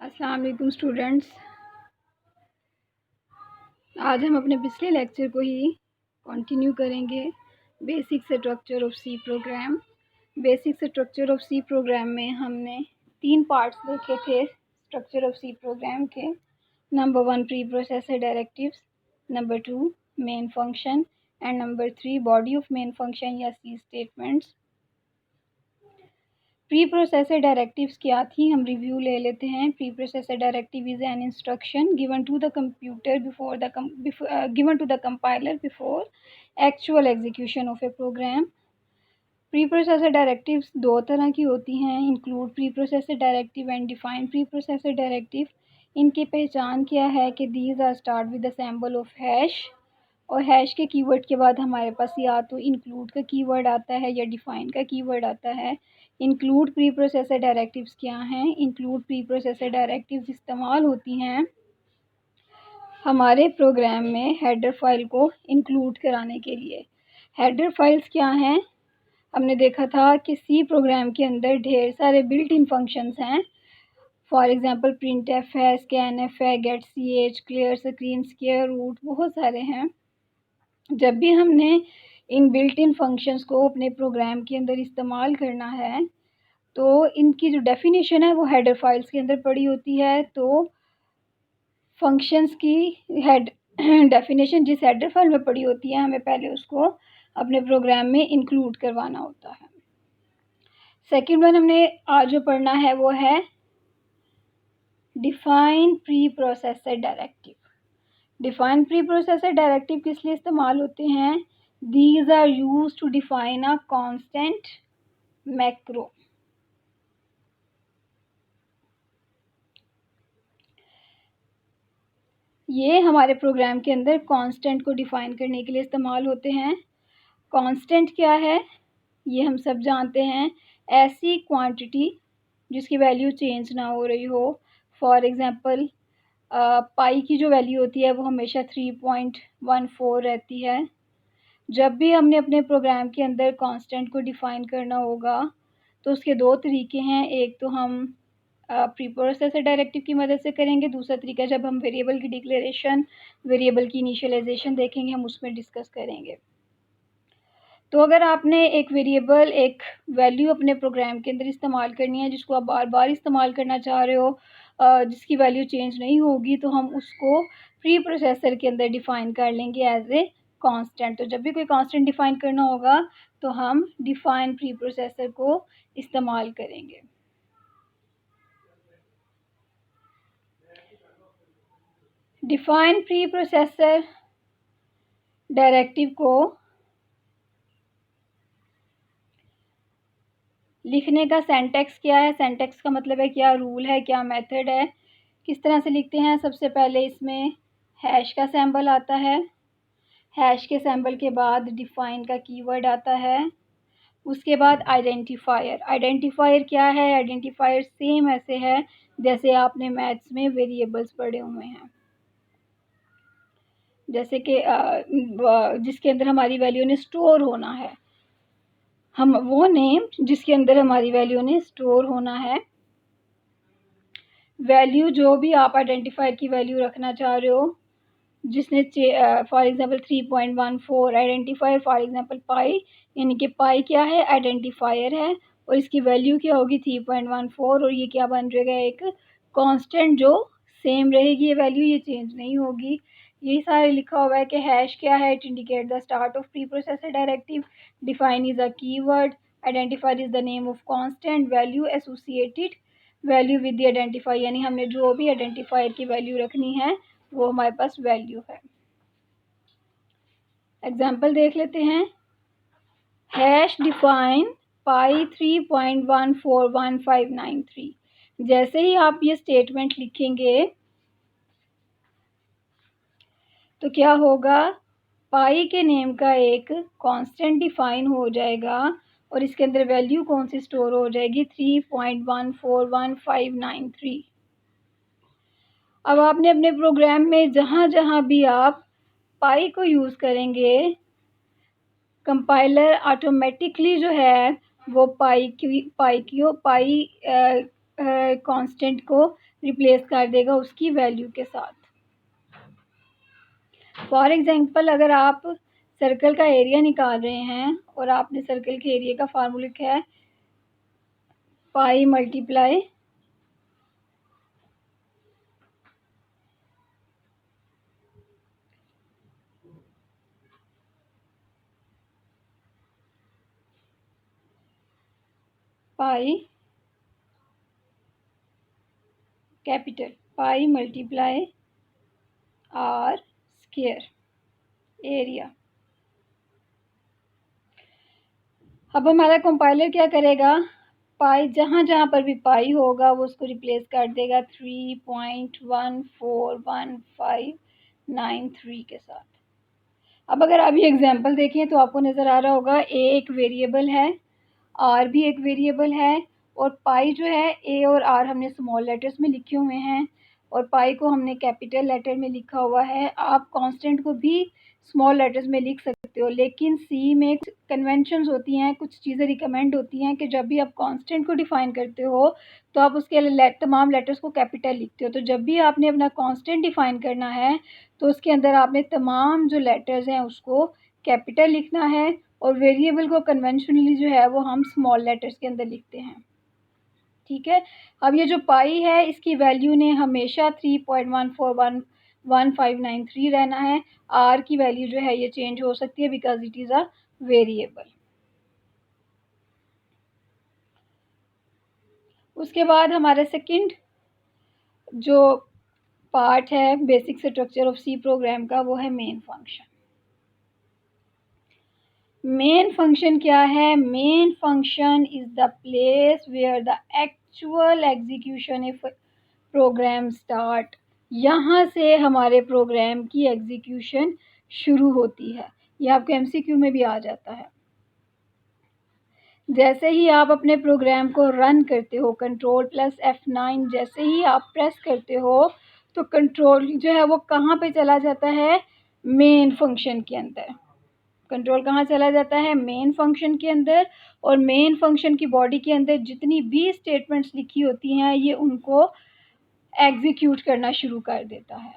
अस्सलाम वालेकुम स्टूडेंट्स। आज हम अपने पिछले लेक्चर को ही कंटिन्यू करेंगे। Basic structure of C program. Basic structure of C program में हमने 3 पार्ट्स देखे थे स्ट्रक्चर ऑफ सी प्रोग्राम के। Number 1 preprocessor directives, number 2 main function and number 3 body of main function या C statements. Preprocessor directives क्या थी, हम review ले लेते हैं। Preprocessor directive is an instruction given to the computer given to the compiler before actual execution of a program. Preprocessor directives दो तरह की होती हैं, include preprocessor directive and define preprocessor directive. इनकी पहचान क्या है कि these are start with the symbol of hash, और हैश के कीवर्ड के बाद हमारे पास या तो इंक्लूड का कीवर्ड आता है या डिफाइन का कीवर्ड आता है। इंक्लूड प्री प्रोसेसर डायरेक्टिव्स क्या हैं? इंक्लूड प्री प्रोसेसर डायरेक्टिव्स इस्तेमाल होती हैं हमारे प्रोग्राम में हेडर फाइल को इंक्लूड कराने के लिए। हेडर फाइल्स क्या हैं? हमने देखा था कि सी प्रोग्राम के अंदर ढेर सारे बिल्ट इन फंक्शंस हैं। फॉर एग्जांपल प्रिंट एफ है, स्कैन एफ है, गेट सी एच, क्लियर स्क्रीन, स्क्वेयर रूट, बहुत सारे हैं। जब भी हमने इन बिल्ट इन फंक्शंस को अपने प्रोग्राम के अंदर इस्तेमाल करना है तो इनकी जो डेफिनेशन है वो हेडर फाइल्स के अंदर पड़ी होती है। तो फंक्शंस की हेड डेफिनेशन जिस हेडर फाइल में पड़ी होती है, हमें पहले उसको अपने प्रोग्राम में इंक्लूड करवाना होता है। सेकंड वन हमने आज जो पढ़ना है वो है define preprocessor directive. Define preprocessor directive किस लिए इस्तेमाल होते हैं? These are used to define a constant macro. ये हमारे प्रोग्राम के अंदर कांस्टेंट को डिफाइन करने के लिए इस्तेमाल होते हैं। कांस्टेंट क्या है ये हम सब जानते हैं, ऐसी क्वांटिटी जिसकी वैल्यू चेंज ना हो रही हो। फॉर एग्जांपल पाई की जो वैल्यू होती है वो हमेशा 3.14 रहती है। जब भी हमने अपने प्रोग्राम के अंदर कांस्टेंट को डिफाइन करना होगा तो उसके दो तरीके हैं। एक तो हम प्री प्रोसेसर डायरेक्टिव की मदद से करेंगे, दूसरा तरीका जब हम वेरिएबल की डिक्लेरेशन, वेरिएबल की इनिशियलाइजेशन देखेंगे, हम उसमें डिस्कस करेंगे। तो अगर आपने एक वेरिएबल, एक वैल्यू अपने प्रोग्राम के अंदर इस्तेमाल करनी है जिसको आप बार बार इस्तेमाल करना चाह रहे हो, जिसकी वैल्यू चेंज नहीं होगी, तो हम उसको प्री प्रोसेसर के अंदर डिफ़ाइन कर लेंगे एज ए कांस्टेंट। तो जब भी कोई कांस्टेंट डिफ़ाइन करना होगा तो हम डिफ़ाइन प्री प्रोसेसर को इस्तेमाल करेंगे। डिफ़ाइन प्री प्रोसेसर डायरेक्टिव को लिखने का सिंटैक्स क्या है? सिंटैक्स का मतलब है क्या रूल है, क्या मेथड है, किस तरह से लिखते हैं। सबसे पहले इसमें हैश का सिंबल आता है, हैश के सिंबल के बाद डिफाइन का कीवर्ड आता है, उसके बाद आइडेंटिफायर। आइडेंटिफायर क्या है? आइडेंटिफायर सेम ऐसे है जैसे आपने मैथ्स में वेरिएबल्स पढ़े हुए हैं, जैसे कि जिसके अंदर हमारी वैल्यू ने स्टोर होना है, हम वो नेम जिसके अंदर हमारी वैल्यू ने स्टोर होना है। वैल्यू जो भी आप आइडेंटिफायर की वैल्यू रखना चाह रहे हो, जिसने for example 3.14 identifier, for example pi, यानी कि पाई क्या है? आइडेंटिफायर है, और इसकी वैल्यू क्या होगी? 3.14, और ये क्या बन जाएगा? एक कांस्टेंट जो सेम रहेगी, ये वैल्यू, ये चेंज नहीं होगी। यही सारे लिखा हुआ है कि हैश क्या है? It indicate the start of pre processor directive, define is a keyword, identifier is the name of constant, value associated value with the identifier, यानी हमने जो भी आइडेंटिफायर की वैल्यू रखनी है वो हमारे पास वैल्यू है। एग्जाम्पल देख लेते हैं। हैश डिफाइन पाई 3.141593। जैसे ही आप ये स्टेटमेंट लिखेंगे तो क्या होगा? पाई के नेम का एक कांस्टेंट डिफाइन हो जाएगा और इसके अंदर वैल्यू कौन सी स्टोर हो जाएगी? 3.141593। अब आपने अपने प्रोग्राम में जहाँ जहाँ भी आप पाई को यूज़ करेंगे, कंपाइलर ऑटोमेटिकली जो है वो पाई कांस्टेंट को रिप्लेस कर देगा उसकी वैल्यू के साथ। फॉर एग्जांपल अगर आप सर्कल का एरिया निकाल रहे हैं और आपने सर्कल के एरिया का फार्मूला लिखा है pi multiply pi capital pi multiply r square area. अब हमारा कंपाइलर क्या करेगा, पाई जहाँ जहाँ पर भी पाई होगा वो उसको रिप्लेस कर देगा 3.14159 के साथ। अब अगर आप ये एग्जांपल देखें तो आपको नज़र आ रहा होगा ए एक वेरिएबल है, आर भी एक वेरिएबल है और पाई जो है ए और आर हमने स्मॉल लेटर्स में लिखे हुए हैं और पाई को हमने कैपिटल लेटर में लिखा हुआ है। आप कांस्टेंट को भी स्मॉल लेटर्स में लिख सकते हो, लेकिन सी में कन्वेंशंस होती हैं, कुछ चीज़ें रिकमेंड होती हैं कि जब भी आप कांस्टेंट को डिफ़ाइन करते हो तो आप उसके तमाम लेटर्स को कैपिटल लिखते हो। तो जब भी आपने अपना कांस्टेंट डिफ़ाइन करना है तो उसके अंदर आपने तमाम जो लेटर्स हैं उसको कैपिटल लिखना है और वेरिएबल को कन्वेंशनली जो है वो हम स्मॉल लेटर्स के अंदर लिखते हैं। ठीक है, अब ये जो पाई है इसकी वैल्यू ने हमेशा 3.1411593 रहना है। आर की वैल्यू जो है ये चेंज हो सकती है because it is a variable. उसके बाद हमारा सेकंड जो पार्ट है basic structure of C program का वो है मेन फंक्शन। मेन फंक्शन क्या है, main function is the place where the actual execution of program start. यहाँ से हमारे प्रोग्राम की एग्जीक्यूशन शुरू होती है। ये आपके एमसीक्यू में भी आ जाता है। जैसे ही आप अपने प्रोग्राम को रन करते हो Ctrl+F9 जैसे ही आप प्रेस करते हो तो कंट्रोल जो है वो कहाँ पे चला जाता है, मेन फंक्शन के अंदर। कंट्रोल कहाँ चला जाता है, मेन फंक्शन के अंदर। और मेन फंक्शन की बॉडी के अंदर जितनी भी स्टेटमेंट्स लिखी होती हैं ये उनको एग्जीक्यूट करना शुरू कर देता है।